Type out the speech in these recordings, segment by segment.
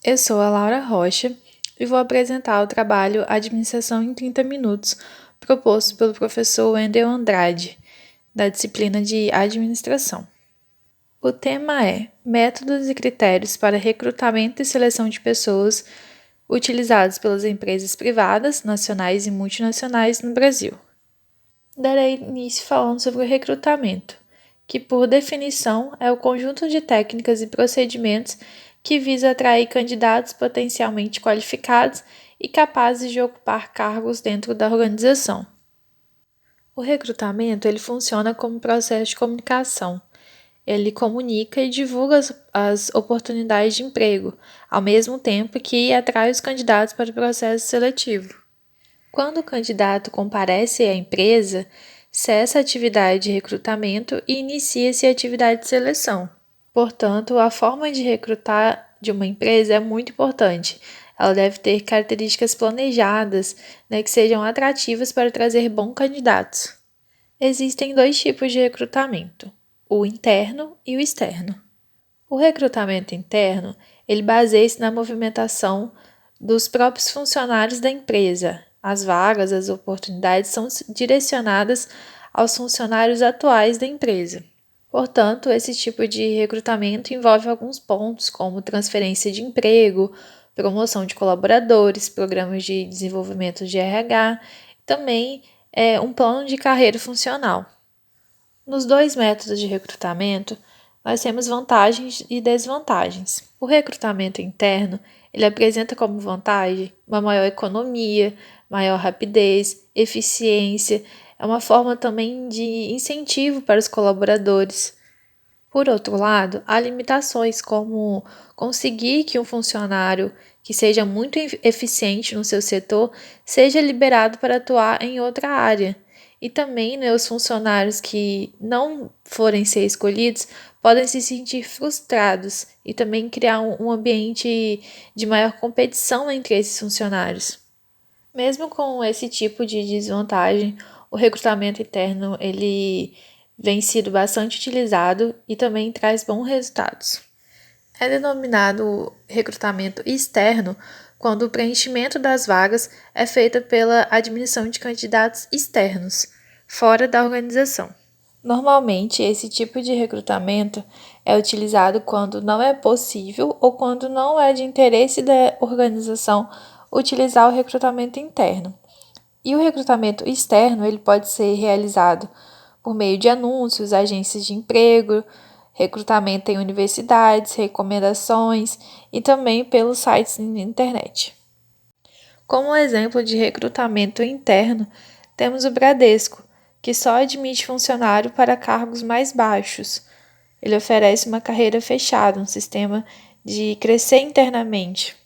Eu sou a Laura Rocha e vou apresentar o trabalho Administração em 30 Minutos, proposto pelo professor Wendel Andrade, da disciplina de Administração. O tema é Métodos e critérios para recrutamento e seleção de pessoas utilizados pelas empresas privadas, nacionais e multinacionais no Brasil. Darei início falando sobre o recrutamento, que por definição é o conjunto de técnicas e procedimentos que visa atrair candidatos potencialmente qualificados e capazes de ocupar cargos dentro da organização. O recrutamento ele funciona como processo de comunicação. Ele comunica e divulga as oportunidades de emprego, ao mesmo tempo que atrai os candidatos para o processo seletivo. Quando o candidato comparece à empresa, cessa a atividade de recrutamento e inicia-se a atividade de seleção. Portanto, a forma de recrutar de uma empresa é muito importante. Ela deve ter características planejadas, que sejam atrativas para trazer bons candidatos. Existem dois tipos de recrutamento, o interno e o externo. O recrutamento interno, ele baseia-se na movimentação dos próprios funcionários da empresa. As vagas, as oportunidades são direcionadas aos funcionários atuais da empresa. Portanto, esse tipo de recrutamento envolve alguns pontos, como transferência de emprego, promoção de colaboradores, programas de desenvolvimento de RH, também um plano de carreira funcional. Nos dois métodos de recrutamento, nós temos vantagens e desvantagens. O recrutamento interno, ele apresenta como vantagem uma maior economia, maior rapidez, eficiência, é uma forma também de incentivo para os colaboradores. Por outro lado, há limitações como conseguir que um funcionário que seja muito eficiente no seu setor seja liberado para atuar em outra área. E também, os funcionários que não forem ser escolhidos podem se sentir frustrados e também criar um ambiente de maior competição entre esses funcionários. Mesmo com esse tipo de desvantagem, o recrutamento interno ele vem sido bastante utilizado e também traz bons resultados. É denominado recrutamento externo quando o preenchimento das vagas é feito pela admissão de candidatos externos, fora da organização. Normalmente, esse tipo de recrutamento é utilizado quando não é possível ou quando não é de interesse da organização utilizar o recrutamento interno. E o recrutamento externo ele pode ser realizado por meio de anúncios, agências de emprego, recrutamento em universidades, recomendações e também pelos sites na internet. Como exemplo de recrutamento interno, temos o Bradesco, que só admite funcionário para cargos mais baixos. Ele oferece uma carreira fechada, um sistema de crescer internamente.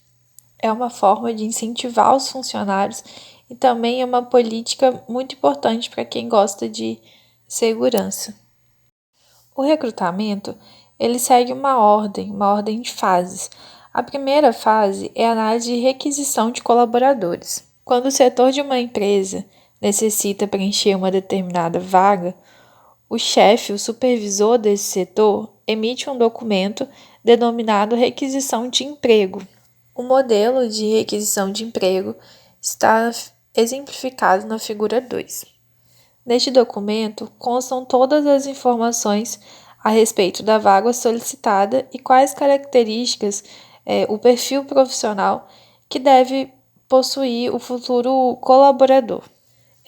É uma forma de incentivar os funcionários e também é uma política muito importante para quem gosta de segurança. O recrutamento, ele segue uma ordem de fases. A primeira fase é a análise de requisição de colaboradores. Quando o setor de uma empresa necessita preencher uma determinada vaga, o chefe, o supervisor desse setor, emite um documento denominado requisição de emprego. O modelo de requisição de emprego está exemplificado na figura 2. Neste documento constam todas as informações a respeito da vaga solicitada e quais características o perfil profissional que deve possuir o futuro colaborador.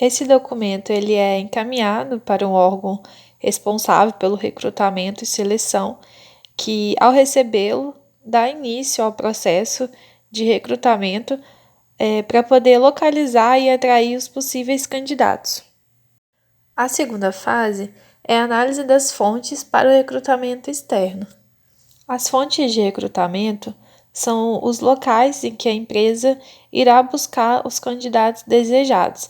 Esse documento ele é encaminhado para um órgão responsável pelo recrutamento e seleção, que, ao recebê-lo, dá início ao processo de recrutamento para poder localizar e atrair os possíveis candidatos. A segunda fase é a análise das fontes para o recrutamento externo. As fontes de recrutamento são os locais em que a empresa irá buscar os candidatos desejados.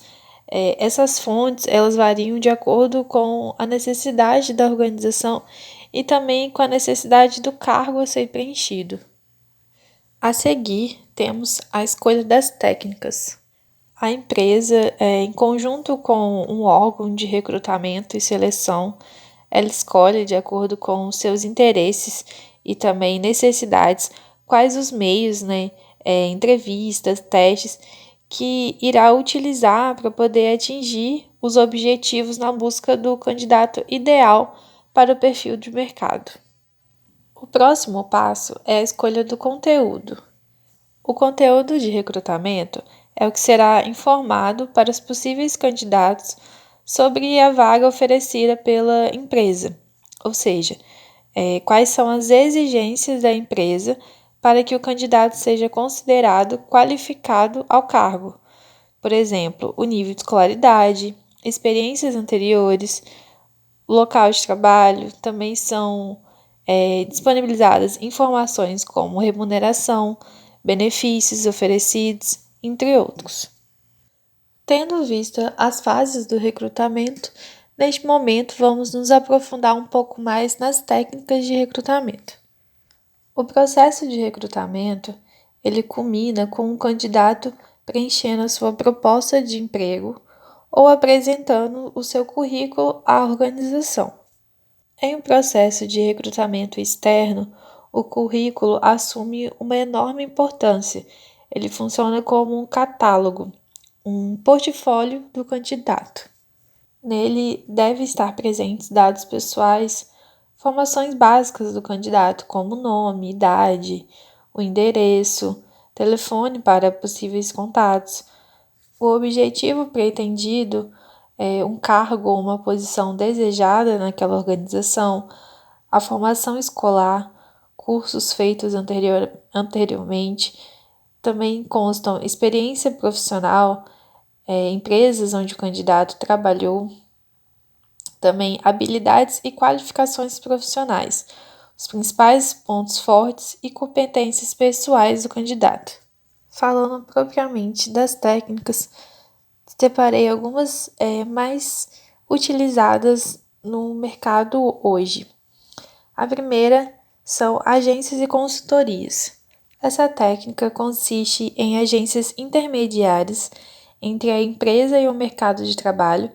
Essas fontes elas variam de acordo com a necessidade da organização e também com a necessidade do cargo a ser preenchido. A seguir, temos a escolha das técnicas. A empresa, em conjunto com um órgão de recrutamento e seleção, ela escolhe de acordo com seus interesses e também necessidades quais os meios, né, entrevistas, testes, que irá utilizar para poder atingir os objetivos na busca do candidato ideal para o perfil de mercado. O próximo passo é a escolha do conteúdo. O conteúdo de recrutamento é o que será informado para os possíveis candidatos sobre a vaga oferecida pela empresa, ou seja, quais são as exigências da empresa para que o candidato seja considerado qualificado ao cargo. Por exemplo, o nível de escolaridade, experiências anteriores, local de trabalho, também são disponibilizadas informações como remuneração, benefícios oferecidos, entre outros. Tendo vista as fases do recrutamento, neste momento vamos nos aprofundar um pouco mais nas técnicas de recrutamento. O processo de recrutamento, ele culmina com o candidato preenchendo a sua proposta de emprego ou apresentando o seu currículo à organização. Em um processo de recrutamento externo, o currículo assume uma enorme importância. Ele funciona como um catálogo, um portfólio do candidato. Nele devem estar presentes dados pessoais, informações básicas do candidato, como nome, idade, o endereço, telefone para possíveis contatos, o objetivo pretendido, um cargo ou uma posição desejada naquela organização, a formação escolar, cursos feitos anteriormente, também constam experiência profissional, empresas onde o candidato trabalhou, também habilidades e qualificações profissionais, os principais pontos fortes e competências pessoais do candidato. Falando propriamente das técnicas, separei algumas mais utilizadas no mercado hoje. A primeira são agências e consultorias. Essa técnica consiste em agências intermediárias entre a empresa e o mercado de trabalho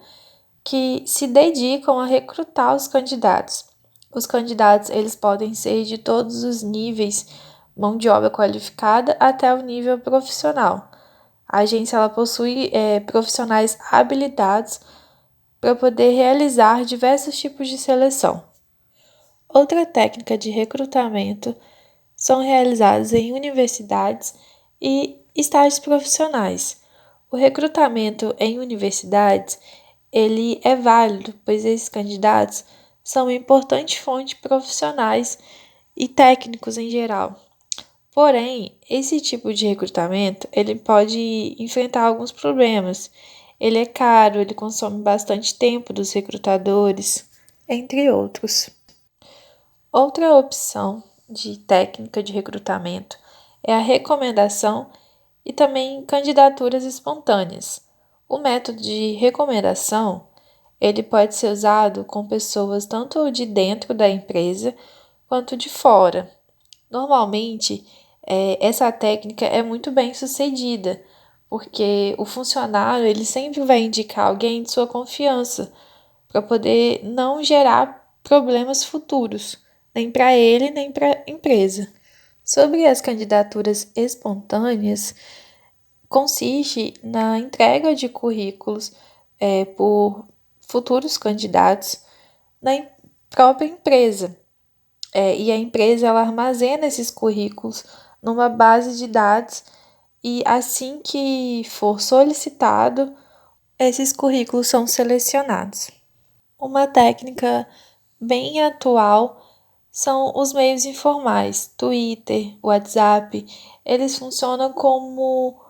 que se dedicam a recrutar os candidatos. Os candidatos eles podem ser de todos os níveis, mão de obra qualificada até o nível profissional. A agência ela possui profissionais habilitados para poder realizar diversos tipos de seleção. Outra técnica de recrutamento são realizados em universidades e estágios profissionais. O recrutamento em universidades ele é válido, pois esses candidatos são uma importante fonte de profissionais e técnicos em geral. Porém, esse tipo de recrutamento ele pode enfrentar alguns problemas. Ele é caro, ele consome bastante tempo dos recrutadores, entre outros. Outra opção de técnica de recrutamento é a recomendação e também candidaturas espontâneas. O método de recomendação ele pode ser usado com pessoas tanto de dentro da empresa quanto de fora. Normalmente, essa técnica é muito bem sucedida, porque o funcionário ele sempre vai indicar alguém de sua confiança para poder não gerar problemas futuros, nem para ele, nem para a empresa. Sobre as candidaturas espontâneas, consiste na entrega de currículos por futuros candidatos na própria empresa. E a empresa ela armazena esses currículos numa base de dados e assim que for solicitado, esses currículos são selecionados. Uma técnica bem atual são os meios informais, Twitter, WhatsApp, eles funcionam como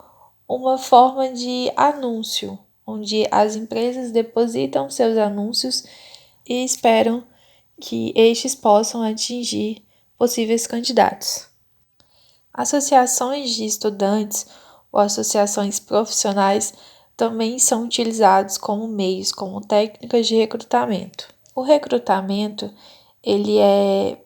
uma forma de anúncio, onde as empresas depositam seus anúncios e esperam que estes possam atingir possíveis candidatos. Associações de estudantes ou associações profissionais também são utilizados como meios, como técnicas de recrutamento. O recrutamento ele é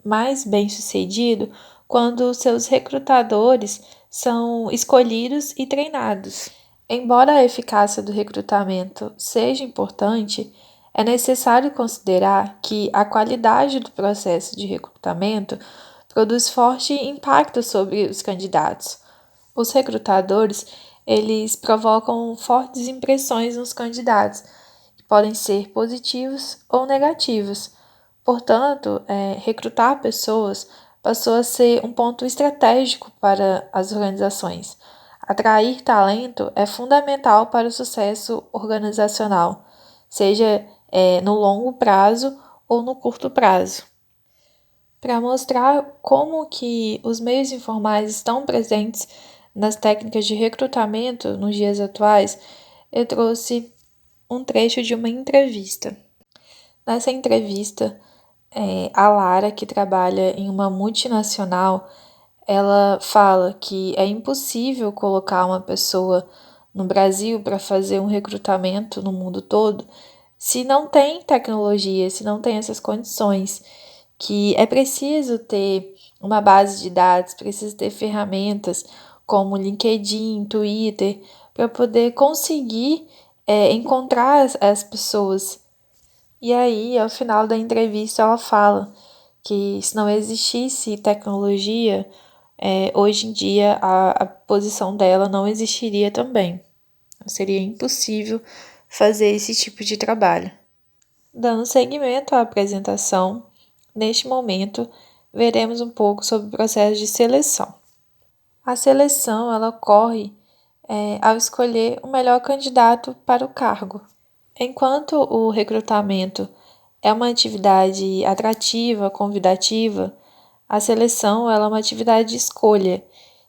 mais bem sucedido quando seus recrutadores são escolhidos e treinados. Embora a eficácia do recrutamento seja importante, é necessário considerar que a qualidade do processo de recrutamento produz forte impacto sobre os candidatos. Os recrutadores, eles provocam fortes impressões nos candidatos, que podem ser positivos ou negativos. Portanto, recrutar pessoas passou a ser um ponto estratégico para as organizações. Atrair talento é fundamental para o sucesso organizacional, seja no longo prazo ou no curto prazo. Para mostrar como que os meios informais estão presentes nas técnicas de recrutamento nos dias atuais, eu trouxe um trecho de uma entrevista. Nessa entrevista, a Lara, que trabalha em uma multinacional, ela fala que é impossível colocar uma pessoa no Brasil para fazer um recrutamento no mundo todo se não tem tecnologia, se não tem essas condições, que é preciso ter uma base de dados, precisa ter ferramentas como LinkedIn, Twitter, para poder conseguir encontrar as pessoas. E aí, ao final da entrevista, ela fala que se não existisse tecnologia, hoje em dia a posição dela não existiria também. Seria impossível fazer esse tipo de trabalho. Dando seguimento à apresentação, neste momento, veremos um pouco sobre o processo de seleção. A seleção ela ocorre ao escolher o melhor candidato para o cargo. Enquanto o recrutamento é uma atividade atrativa, convidativa, a seleção ela é uma atividade de escolha,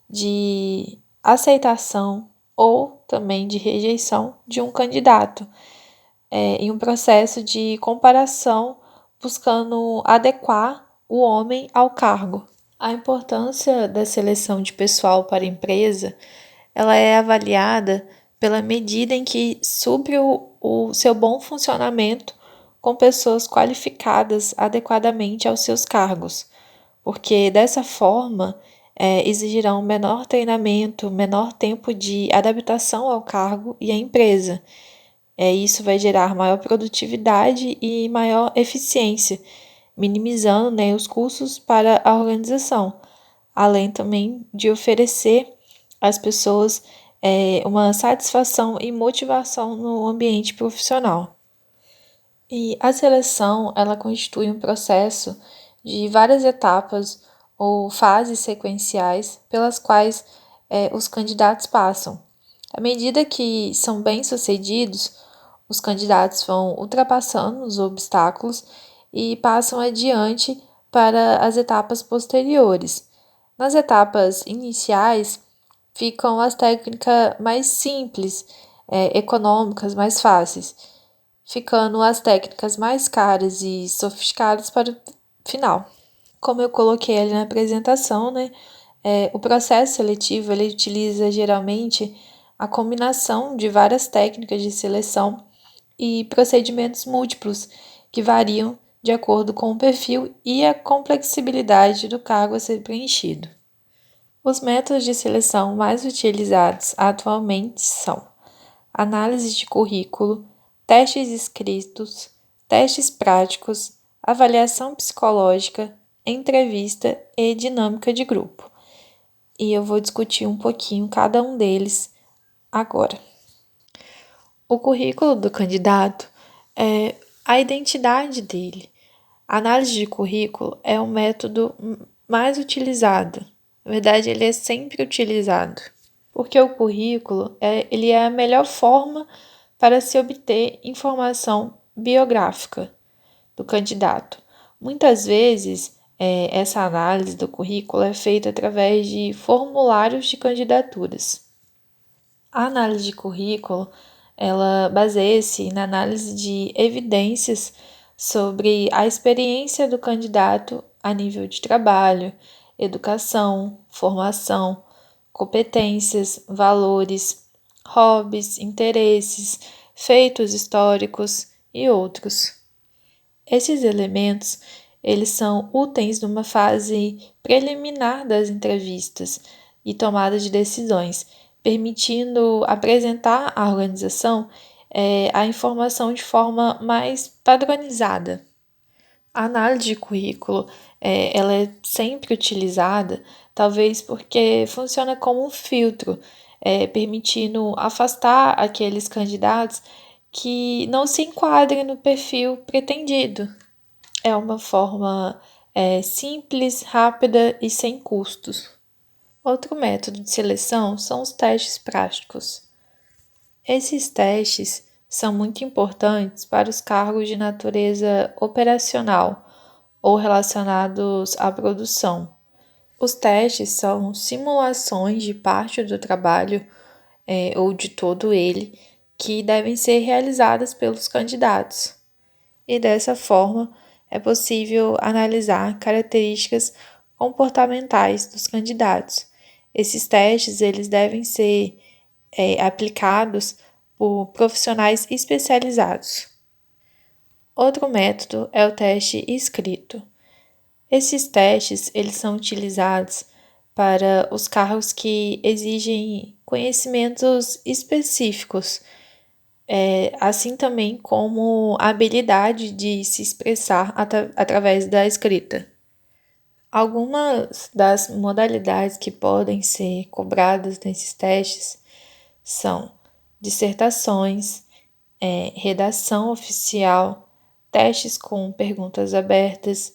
de aceitação ou também de rejeição de um candidato, em um processo de comparação buscando adequar o homem ao cargo. A importância da seleção de pessoal para a empresa ela é avaliada pela medida em que supre o seu bom funcionamento com pessoas qualificadas adequadamente aos seus cargos, porque dessa forma exigirão menor treinamento, menor tempo de adaptação ao cargo e à empresa. Isso vai gerar maior produtividade e maior eficiência, minimizando, os custos para a organização, além também de oferecer às pessoas uma satisfação e motivação no ambiente profissional. E a seleção, ela constitui um processo de várias etapas ou fases sequenciais pelas quais os candidatos passam. À medida que são bem-sucedidos, os candidatos vão ultrapassando os obstáculos e passam adiante para as etapas posteriores. Nas etapas iniciais, ficam as técnicas mais simples, econômicas, mais fáceis, ficando as técnicas mais caras e sofisticadas para o final. Como eu coloquei ali na apresentação, o processo seletivo ele utiliza geralmente a combinação de várias técnicas de seleção e procedimentos múltiplos que variam de acordo com o perfil e a complexibilidade do cargo a ser preenchido. Os métodos de seleção mais utilizados atualmente são análise de currículo, testes escritos, testes práticos, avaliação psicológica, entrevista e dinâmica de grupo. E eu vou discutir um pouquinho cada um deles agora. O currículo do candidato é a identidade dele. A análise de currículo é o método mais utilizado. Na verdade, ele é sempre utilizado, porque o currículo ele é a melhor forma para se obter informação biográfica do candidato. Muitas vezes, essa análise do currículo é feita através de formulários de candidaturas. A análise de currículo, ela baseia-se na análise de evidências sobre a experiência do candidato a nível de trabalho, educação, formação, competências, valores, hobbies, interesses, feitos históricos e outros. Esses elementos, eles são úteis numa fase preliminar das entrevistas e tomada de decisões, permitindo apresentar à organização a informação de forma mais padronizada. A análise de currículo, ela é sempre utilizada, talvez porque funciona como um filtro, permitindo afastar aqueles candidatos que não se enquadrem no perfil pretendido. É uma forma, simples, rápida e sem custos. Outro método de seleção são os testes práticos. Esses testes são muito importantes para os cargos de natureza operacional ou relacionados à produção. Os testes são simulações de parte do trabalho, ou de todo ele, que devem ser realizadas pelos candidatos. E dessa forma é possível analisar características comportamentais dos candidatos. Esses testes eles devem ser aplicados por profissionais especializados. Outro método é o teste escrito. Esses testes eles são utilizados para os cargos que exigem conhecimentos específicos, assim também como a habilidade de se expressar através da escrita. Algumas das modalidades que podem ser cobradas nesses testes são dissertações, redação oficial, testes com perguntas abertas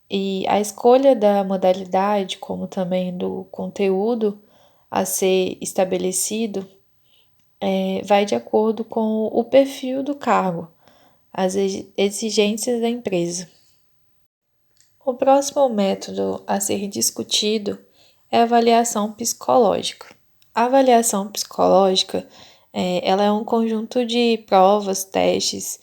e a escolha da modalidade, como também do conteúdo a ser estabelecido, vai de acordo com o perfil do cargo, as exigências da empresa. O próximo método a ser discutido é a avaliação psicológica. A avaliação psicológica, ela é um conjunto de provas, testes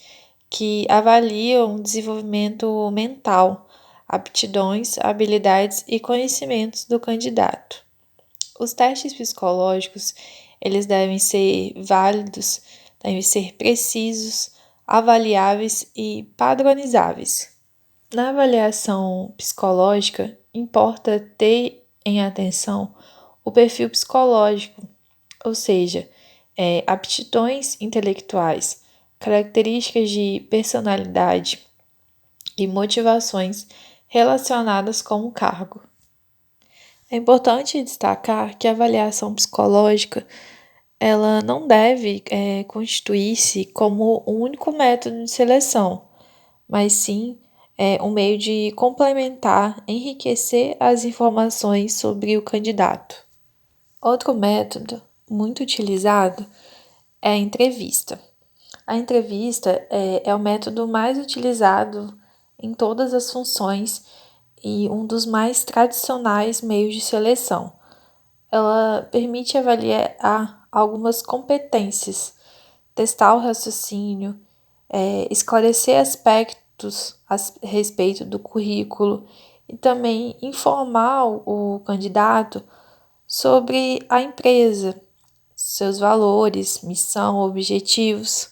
que avaliam o desenvolvimento mental, aptidões, habilidades e conhecimentos do candidato. Os testes psicológicos, eles devem ser válidos, devem ser precisos, avaliáveis e padronizáveis. Na avaliação psicológica, importa ter em atenção o perfil psicológico, ou seja, aptidões intelectuais, características de personalidade e motivações relacionadas com o cargo. É importante destacar que a avaliação psicológica ela não deve constituir-se como um único método de seleção, mas sim um meio de complementar, enriquecer as informações sobre o candidato. Outro método muito utilizado é a entrevista. A entrevista é o método mais utilizado em todas as funções e um dos mais tradicionais meios de seleção. Ela permite avaliar algumas competências, testar o raciocínio, esclarecer aspectos a respeito do currículo e também informar o candidato sobre a empresa, seus valores, missão, objetivos.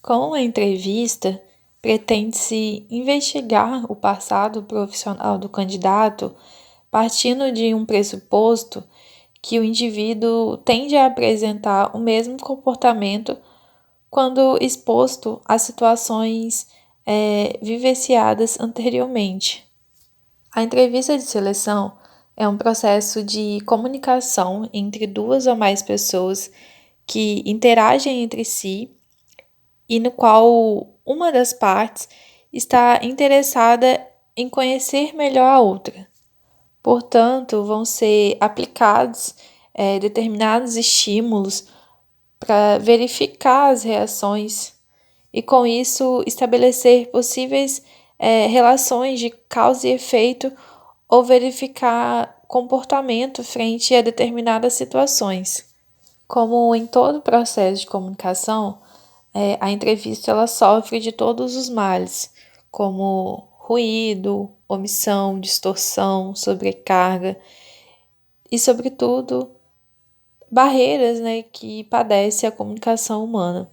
Com a entrevista, pretende-se investigar o passado profissional do candidato, partindo de um pressuposto que o indivíduo tende a apresentar o mesmo comportamento quando exposto a situações vivenciadas anteriormente. A entrevista de seleção é um processo de comunicação entre duas ou mais pessoas que interagem entre si e no qual uma das partes está interessada em conhecer melhor a outra. Portanto, vão ser aplicados determinados estímulos para verificar as reações e, com isso, estabelecer possíveis relações de causa e efeito ou verificar comportamento frente a determinadas situações. Como em todo processo de comunicação, a entrevista ela sofre de todos os males, como ruído, omissão, distorção, sobrecarga e, sobretudo, barreiras, que padece a comunicação humana.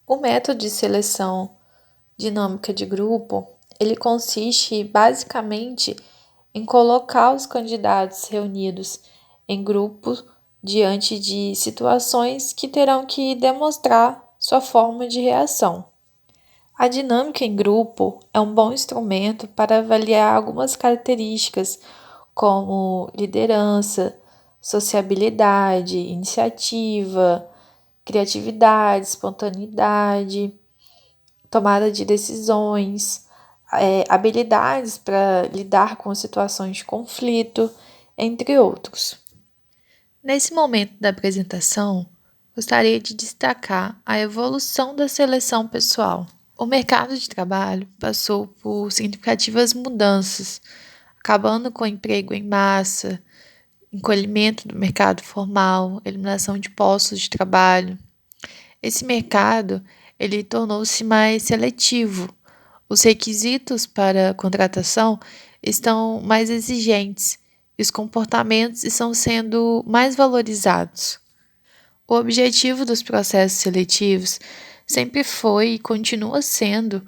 O método de seleção dinâmica de grupo, ele consiste basicamente em colocar os candidatos reunidos em grupos diante de situações que terão que demonstrar sua forma de reação. A dinâmica em grupo é um bom instrumento para avaliar algumas características, como liderança, sociabilidade, iniciativa, criatividade, espontaneidade, tomada de decisões, habilidades para lidar com situações de conflito, entre outros. Nesse momento da apresentação, gostaria de destacar a evolução da seleção pessoal. O mercado de trabalho passou por significativas mudanças, acabando com o emprego em massa, encolhimento do mercado formal, eliminação de postos de trabalho. Esse mercado, ele tornou-se mais seletivo. Os requisitos para contratação estão mais exigentes e os comportamentos estão sendo mais valorizados. O objetivo dos processos seletivos sempre foi e continua sendo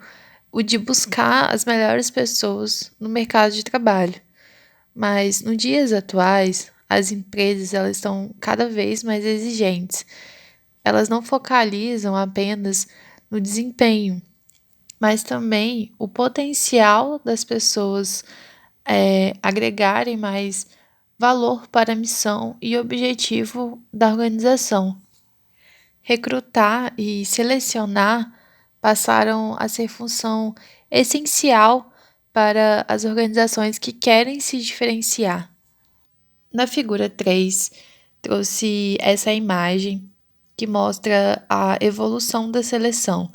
o de buscar as melhores pessoas no mercado de trabalho. Mas nos dias atuais, as empresas elas estão cada vez mais exigentes. Elas não focalizam apenas no desempenho, mas também o potencial das pessoas agregarem mais valor para a missão e objetivo da organização. Recrutar e selecionar passaram a ser função essencial para as organizações que querem se diferenciar. Na figura 3, trouxe essa imagem que mostra a evolução da seleção.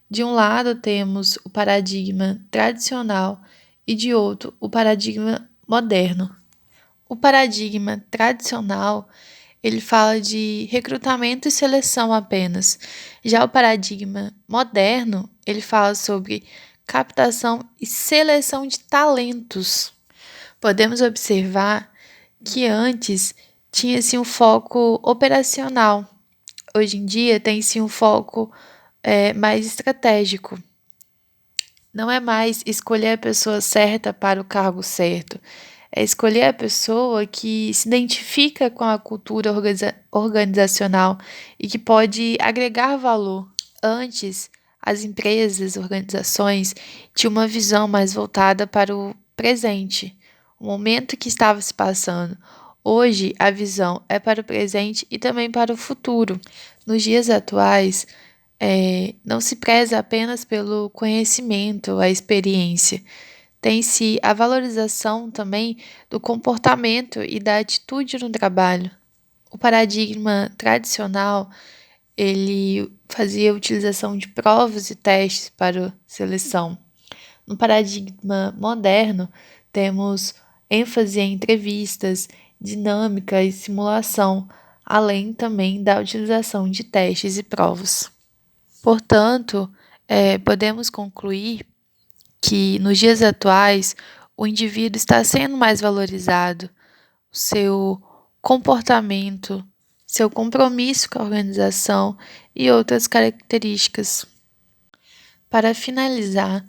De um lado, temos o paradigma tradicional e de outro, o paradigma moderno. O paradigma tradicional, ele fala de recrutamento e seleção apenas. Já o paradigma moderno, ele fala sobre captação e seleção de talentos. Podemos observar que antes tinha-se um foco operacional. Hoje em dia tem-se um foco mais estratégico. Não é mais escolher a pessoa certa para o cargo certo. É escolher a pessoa que se identifica com a cultura organizacional e que pode agregar valor. Antes, as empresas, organizações tinham uma visão mais voltada para o presente, o momento que estava se passando. Hoje, a visão é para o presente e também para o futuro. Nos dias atuais, não se preza apenas pelo conhecimento, a experiência. Tem-se a valorização também do comportamento e da atitude no trabalho. O paradigma tradicional, ele fazia a utilização de provas e testes para seleção. No paradigma moderno, temos ênfase em entrevistas, dinâmica e simulação, além também da utilização de testes e provas. Portanto, podemos concluir que nos dias atuais o indivíduo está sendo mais valorizado, o seu comportamento, seu compromisso com a organização e outras características. Para finalizar,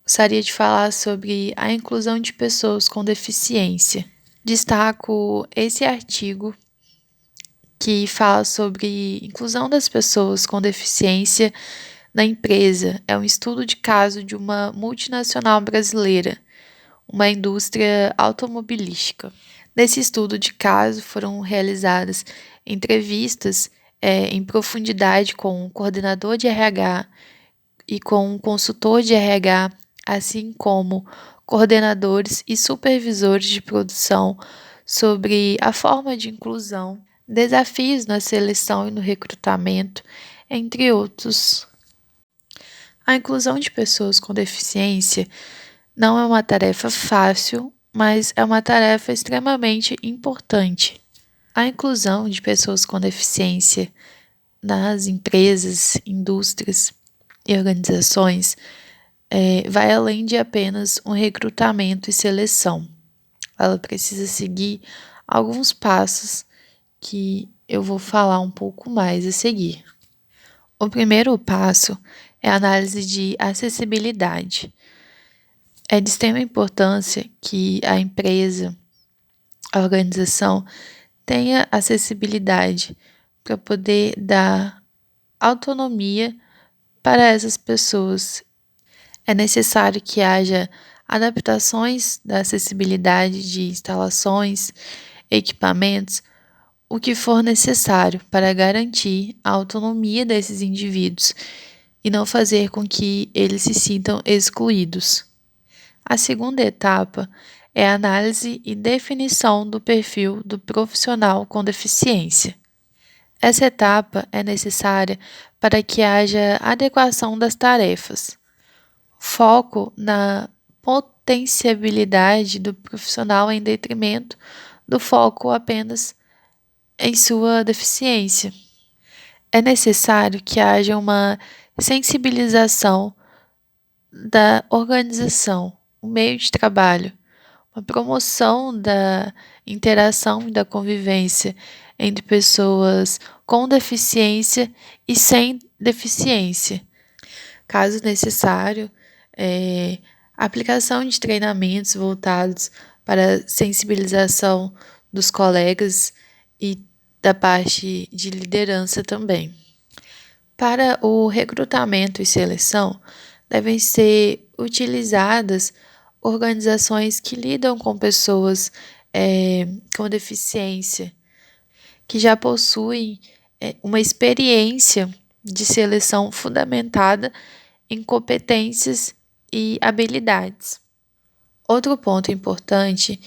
gostaria de falar sobre a inclusão de pessoas com deficiência. Destaco esse artigo que fala sobre inclusão das pessoas com deficiência na empresa. É um estudo de caso de uma multinacional brasileira, uma indústria automobilística. Nesse estudo de caso foram realizadas entrevistas em profundidade com um coordenador de RH e com um consultor de RH, assim como coordenadores e supervisores de produção sobre a forma de inclusão, desafios na seleção e no recrutamento, entre outros. A inclusão de pessoas com deficiência não é uma tarefa fácil, mas é uma tarefa extremamente importante. A inclusão de pessoas com deficiência nas empresas, indústrias e organizações vai além de apenas um recrutamento e seleção. Ela precisa seguir alguns passos que eu vou falar um pouco mais a seguir. O primeiro passo é a análise de acessibilidade. É de extrema importância que a empresa, a organização, tenha acessibilidade para poder dar autonomia para essas pessoas É necessário que haja adaptações da acessibilidade de instalações, equipamentos, o que for necessário para garantir a autonomia desses indivíduos e não fazer com que eles se sintam excluídos. A segunda etapa é a análise e definição do perfil do profissional com deficiência. Essa etapa é necessária para que haja adequação das tarefas, foco na potenciabilidade do profissional em detrimento do foco apenas em sua deficiência. É necessário que haja uma sensibilização da organização, o meio de trabalho, uma promoção da interação e da convivência entre pessoas com deficiência e sem deficiência. Caso necessário, aplicação de treinamentos voltados para sensibilização dos colegas e da parte de liderança também. Para o recrutamento e seleção, devem ser utilizadas organizações que lidam com pessoas com deficiência, que já possuem uma experiência de seleção fundamentada em competências e habilidades. Outro ponto importante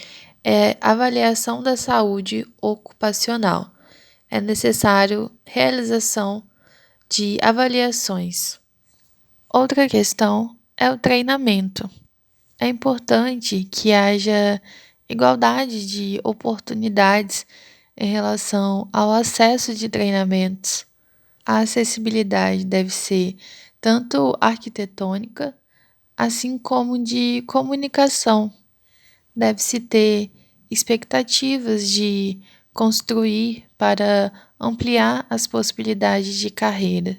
é a avaliação da saúde ocupacional. É necessário realização de avaliações. Outra questão é o treinamento. É importante que haja igualdade de oportunidades em relação ao acesso de treinamentos. A acessibilidade deve ser tanto arquitetônica, assim como de comunicação. Deve-se ter expectativas de construir para ampliar as possibilidades de carreira.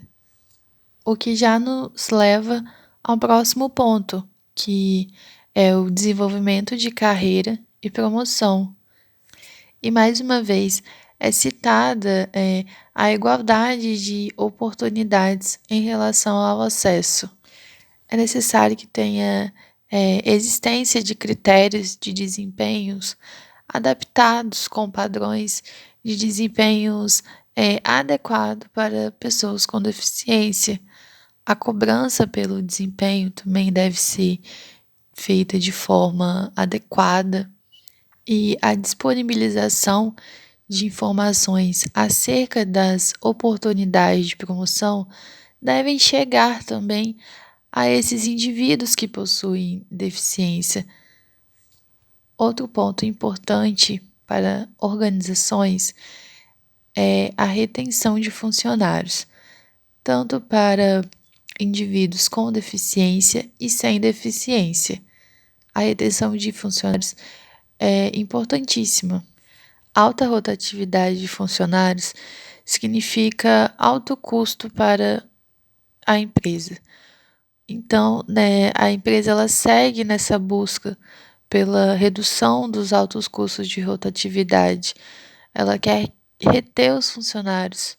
O que já nos leva ao próximo ponto, que é o desenvolvimento de carreira e promoção. E mais uma vez é citada a igualdade de oportunidades em relação ao acesso. É necessário que tenha existência de critérios de desempenhos adaptados com padrões de desempenhos adequados para pessoas com deficiência. A cobrança pelo desempenho também deve ser feita de forma adequada e a disponibilização de informações acerca das oportunidades de promoção devem chegar também a esses indivíduos que possuem deficiência. Outro ponto importante para organizações é a retenção de funcionários, tanto para indivíduos com deficiência e sem deficiência. A retenção de funcionários é importantíssima. Alta rotatividade de funcionários significa alto custo para a empresa. Então, a empresa ela segue nessa busca pela redução dos altos custos de rotatividade. Ela quer reter os funcionários.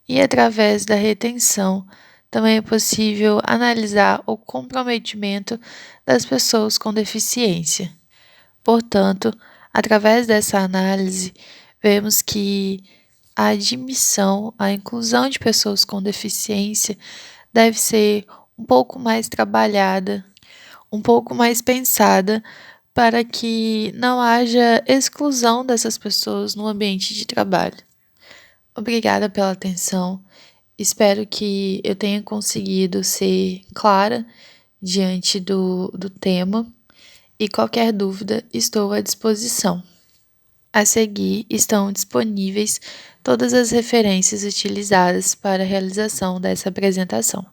E através da retenção, também é possível analisar o comprometimento das pessoas com deficiência. Portanto, através dessa análise, vemos que a admissão, a inclusão de pessoas com deficiência deve ser um pouco mais trabalhada, um pouco mais pensada, para que não haja exclusão dessas pessoas no ambiente de trabalho. Obrigada pela atenção. Espero que eu tenha conseguido ser clara diante do tema e qualquer dúvida estou à disposição. A seguir estão disponíveis todas as referências utilizadas para a realização dessa apresentação.